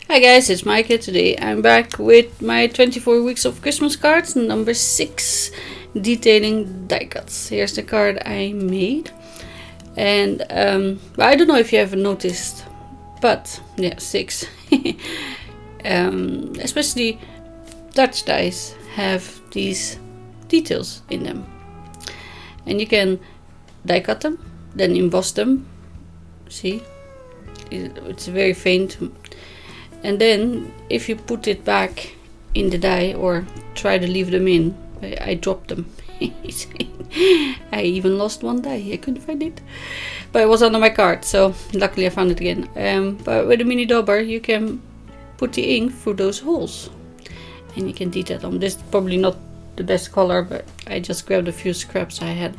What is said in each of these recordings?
Hi guys, it's Maaike. Today I'm back with my 24 weeks of Christmas cards, number 6, detailing die cuts. Here's the card I made. And I don't know if you have noticed, but yeah, 6. Especially Dutch dies have these details in them. And you can die cut them, then emboss them. See? It's very faint. And then if you put it back in the die or try to leave them in, I dropped them. I even lost one die. I couldn't find it, but it was under my card, so luckily I found it again. But with a mini dauber you can put the ink through those holes and you can detail them. This is probably not the best color, but I just grabbed a few scraps I had.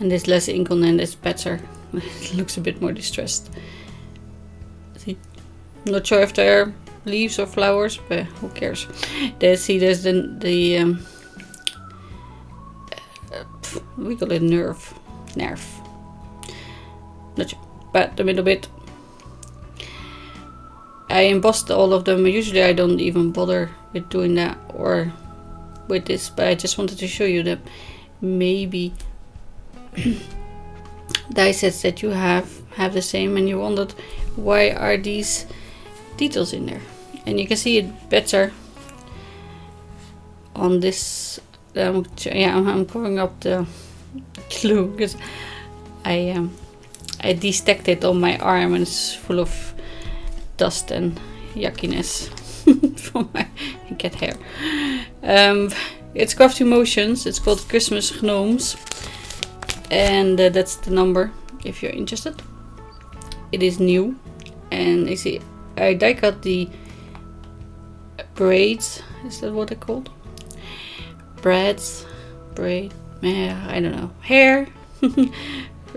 And there's less ink on and it's better. It looks a bit more distressed. See, not sure if they're leaves or flowers, but who cares? There's the we call it nerve. Not sure, but the middle bit. I embossed all of them. Usually I don't even bother with doing that or with this, but I just wanted to show you that maybe die sets that you have the same, and you wondered why are these details in there. And you can see it better on this. I'm covering up the glue because I destacked it on my arm and it's full of dust and yuckiness from my cat hair. It's Crafty Motions. It's called Christmas Gnomes. And that's the number if you're interested. It is new, and you see I die cut the braids. Is that what they're called? Braid, I don't know, hair.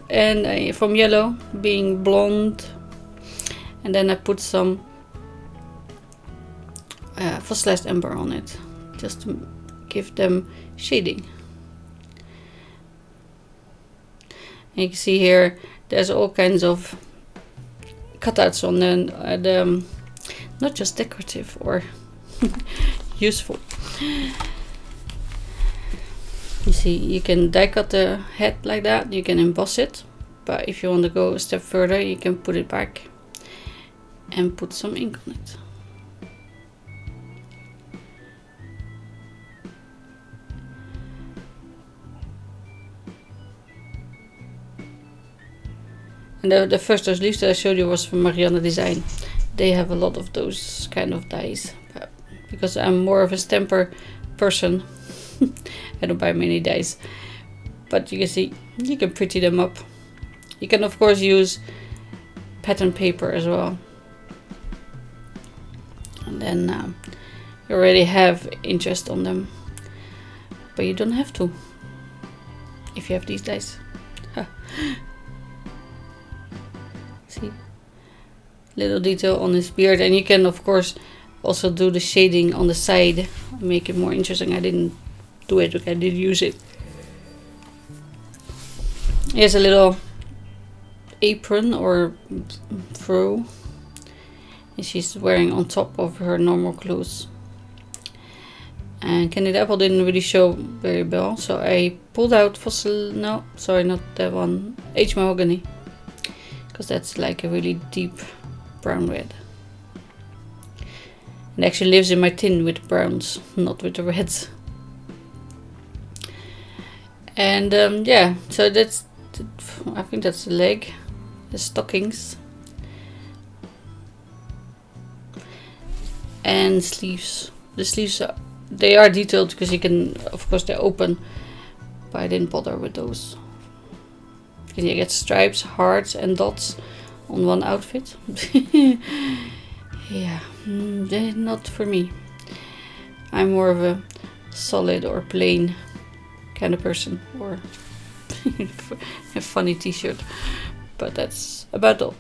And from yellow being blonde, and then I put some fossilized ember on it just to give them shading. And you can see here there's all kinds of cutouts on the not just decorative or useful. You see, you can die cut the head like that, you can emboss it, but if you want to go a step further you can put it back and put some ink on it. And the first those leaves that I showed you was from Marianne Design. They have a lot of those kind of dies. But because I'm more of a stamper person, I don't buy many dies. But you can see, you can pretty them up. You can of course use pattern paper as well. And then you already have interest on them. But you don't have to if you have these dies. See, little detail on his beard, and you can of course also do the shading on the side, make it more interesting. I didn't do it, but I did use it. Here's a little apron or fro, and she's wearing on top of her normal clothes. And Candied Apple didn't really show very well, so I pulled out no, sorry, not that one, Aged Mahogany. Because that's like a really deep brown red. It actually lives in my tin with browns, not with the reds. And yeah, so that's, I think that's the leg, the stockings. And sleeves. The sleeves, they are detailed because you can, of course they're open, but I didn't bother with those. You get stripes, hearts and dots on one outfit. Yeah, they're not for me. I'm more of a solid or plain kind of person, or a funny t-shirt, but that's about all.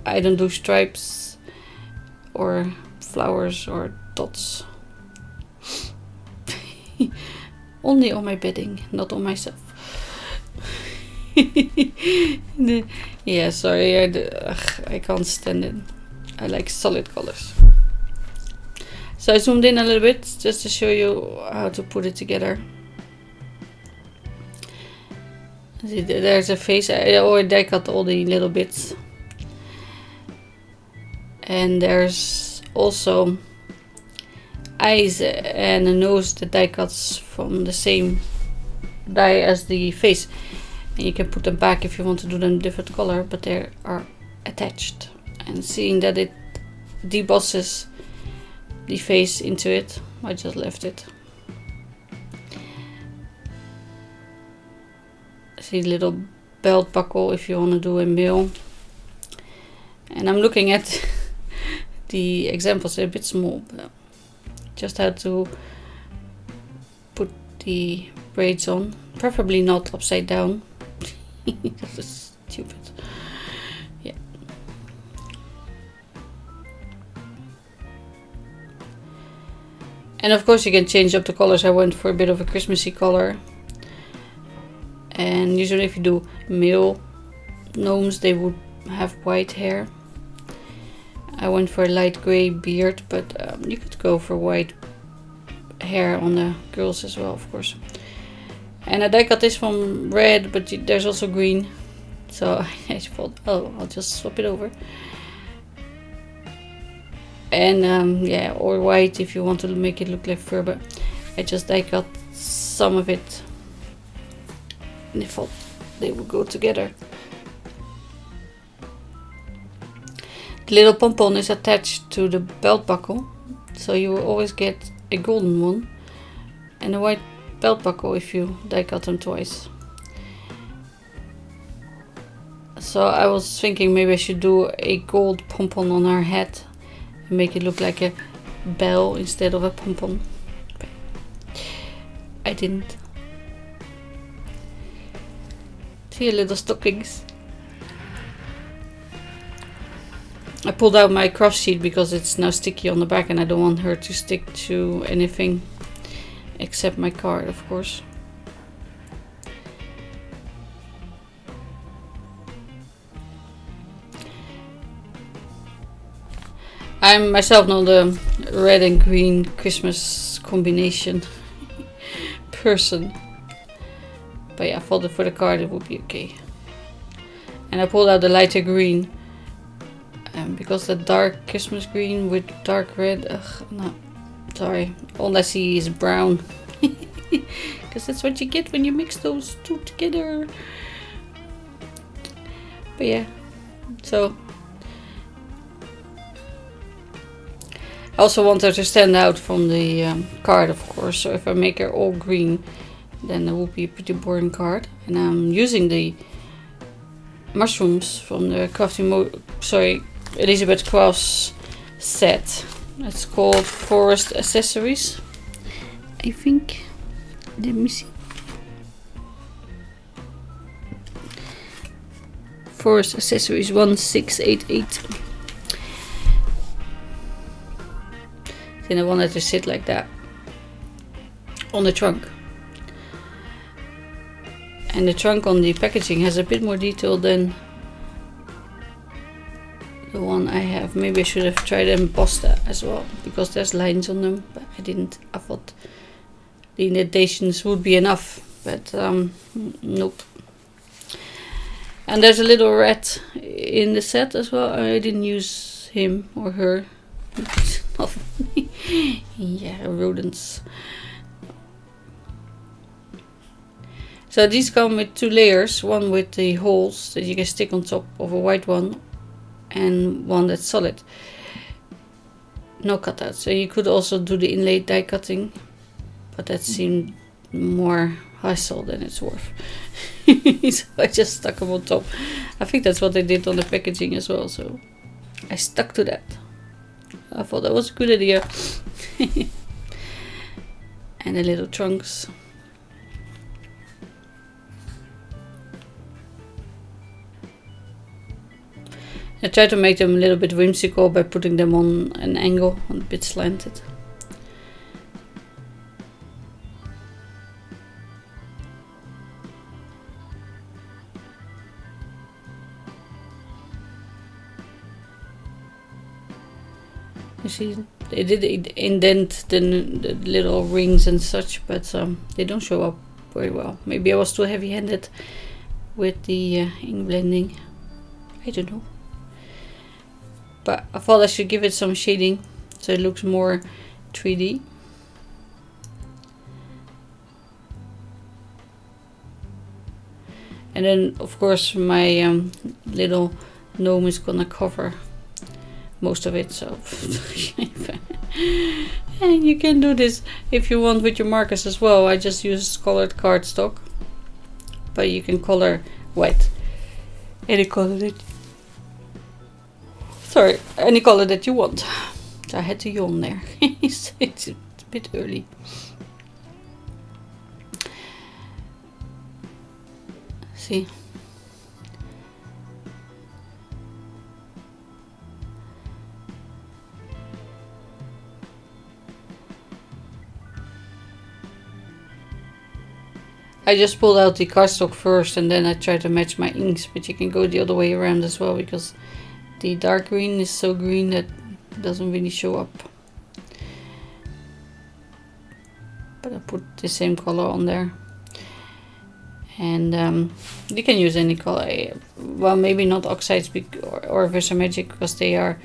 I don't do stripes or flowers or dots. Only on my bedding, not on myself. Yeah, sorry, I can't stand it. I like solid colors. So I zoomed in a little bit just to show you how to put it together. See, there's a face. I already die cut all the little bits. And there's also eyes and a nose that die cuts from the same die as the face. And you can put them back if you want to do them different color, but they are attached. And seeing that it debosses the face into it, I just left it. See the little belt buckle if you want to do a mill. And I'm looking at the examples, they're a bit small, but just how to put the braids on, preferably not upside down. This is stupid. Yeah. And of course you can change up the colors. I went for a bit of a Christmassy color. And usually if you do male gnomes, they would have white hair. I went for a light grey beard, but you could go for white hair on the girls as well, of course. And I die cut this from red, but there's also green. So I thought, oh, I'll just swap it over. And yeah, or white if you want to make it look like fur, but I just die cut some of it. And I thought they would go together. The little pompon is attached to the belt buckle, so you will always get a golden one and a white belt buckle if you die cut them twice. So I was thinking maybe I should do a gold pompon on her head and make it look like a bell instead of a pompon. But I didn't. See, little stockings. I pulled out my craft sheet because it's now sticky on the back and I don't want her to stick to anything except my card, of course. I'm myself not a red and green Christmas combination person. But yeah, I thought for the card it would be okay. And I pulled out the lighter green. Because the dark Christmas green with dark red, no, sorry, all I see is brown. Because that's what you get when you mix those two together. But yeah, so I also want her to stand out from the card, of course. So if I make her all green, then it will be a pretty boring card. And I'm using the mushrooms from the Elizabeth Crafts set. It's called Forest Accessories, I think. Let me see. Forest Accessories 1688. Then I wanted to sit like that on the trunk. And the trunk on the packaging has a bit more detail than the one I have. Maybe I should have tried and embossed that as well, because there's lines on them, but I didn't. I thought the indentations would be enough, but nope. And there's a little rat in the set as well. I didn't use him or her. Yeah, rodents. So these come with two layers, one with the holes that you can stick on top of a white one, and one that's solid, no cutout. So you could also do the inlaid die cutting, but that seemed more hassle than it's worth. So I just stuck them on top. I think that's what they did on the packaging as well, so I stuck to that. I thought that was a good idea. And the little trunks. I tried to make them a little bit whimsical by putting them on an angle, a bit slanted. You see, they did indent the little rings and such, but they don't show up very well. Maybe I was too heavy-handed with the ink blending. I don't know. But I thought I should give it some shading so it looks more 3D. And then, of course, my little gnome is gonna cover most of it. So, and you can do this if you want with your markers as well. I just use colored cardstock, but you can color white any color that. Sorry, any color that you want. I had to yawn there. It's a bit early. See. I just pulled out the cardstock first and then I try to match my inks, but you can go the other way around as well because the dark green is so green that it doesn't really show up. But I put the same color on there. And you can use any color. Well, maybe not oxides or Versamagic because they are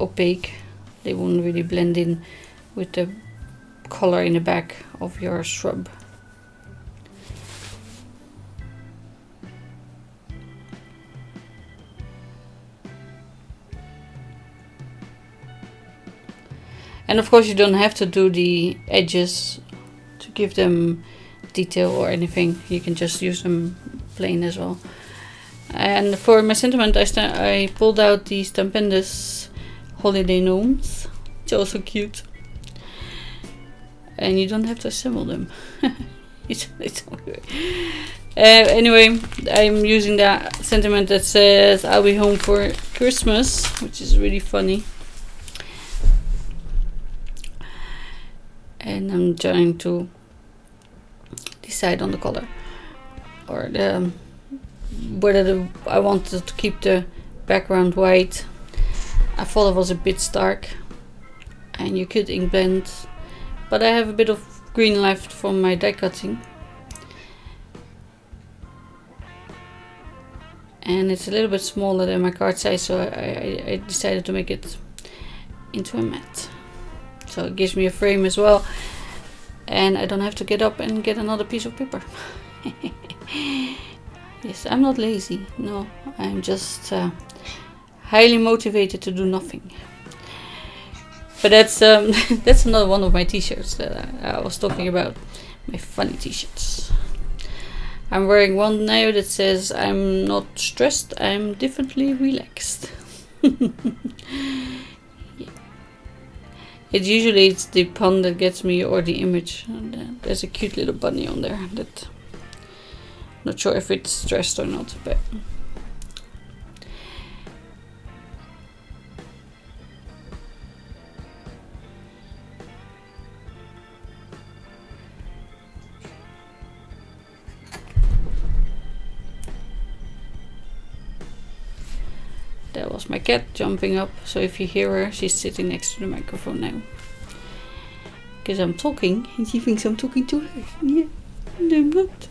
opaque. They won't really blend in with the color in the back of your shrub. And of course you don't have to do the edges to give them detail or anything. You can just use them plain as well. And for my sentiment I pulled out the Stupendous Holiday Gnomes. It's also cute. And you don't have to assemble them. it's anyway, I'm using that sentiment that says I'll be home for Christmas, which is really funny. And I'm trying to decide on the color or whether I wanted to keep the background white. I thought it was a bit stark and you could ink blend, but I have a bit of green left from my die cutting and it's a little bit smaller than my card size, so I decided to make it into a matte. So it gives me a frame as well. And I don't have to get up and get another piece of paper. Yes, I'm not lazy. No, I'm just highly motivated to do nothing. But that's that's another one of my t-shirts that I was talking about. My funny t-shirts. I'm wearing one now that says I'm not stressed, I'm definitely relaxed. It's the pun that gets me or the image. And, there's a cute little bunny on there that not sure if it's stressed or not, but that was my cat jumping up, so if you hear her, she's sitting next to the microphone now. Because I'm talking, and she thinks I'm talking to her. Yeah, and I'm not.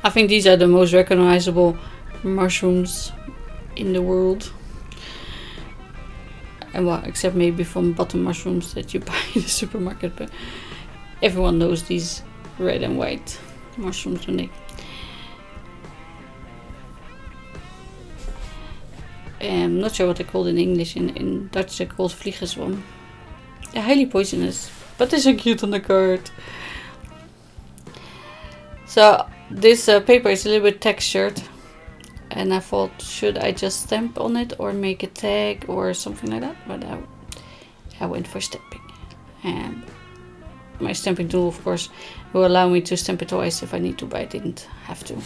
I think these are the most recognizable mushrooms in the world. And well, except maybe from button mushrooms that you buy in the supermarket, but everyone knows these red and white mushrooms, don't they? I'm not sure what they're called in English. In Dutch they're called vliegenzwam. They're highly poisonous, but they're so cute on the card. So this paper is a little bit textured. And I thought, should I just stamp on it or make a tag or something like that? But I went for stamping. And my stamping tool, of course, will allow me to stamp it twice if I need to, but I didn't have to.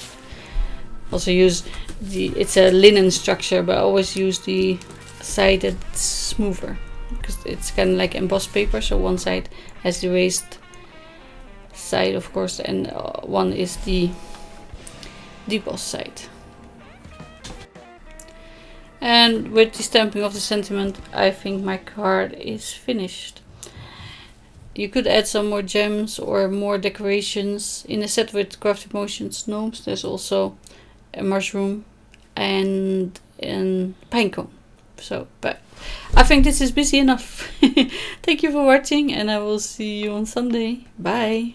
Also use it's a linen structure, but I always use the side that's smoother. because it's kind of like embossed paper, so one side has the raised side, of course, and one is the debossed side. And with the stamping of the sentiment, I think my card is finished. You could add some more gems or more decorations. In a set with Craft Emotions gnomes, there's also a mushroom and a pinecone. So, but I think this is busy enough. Thank you for watching, and I will see you on Sunday. Bye.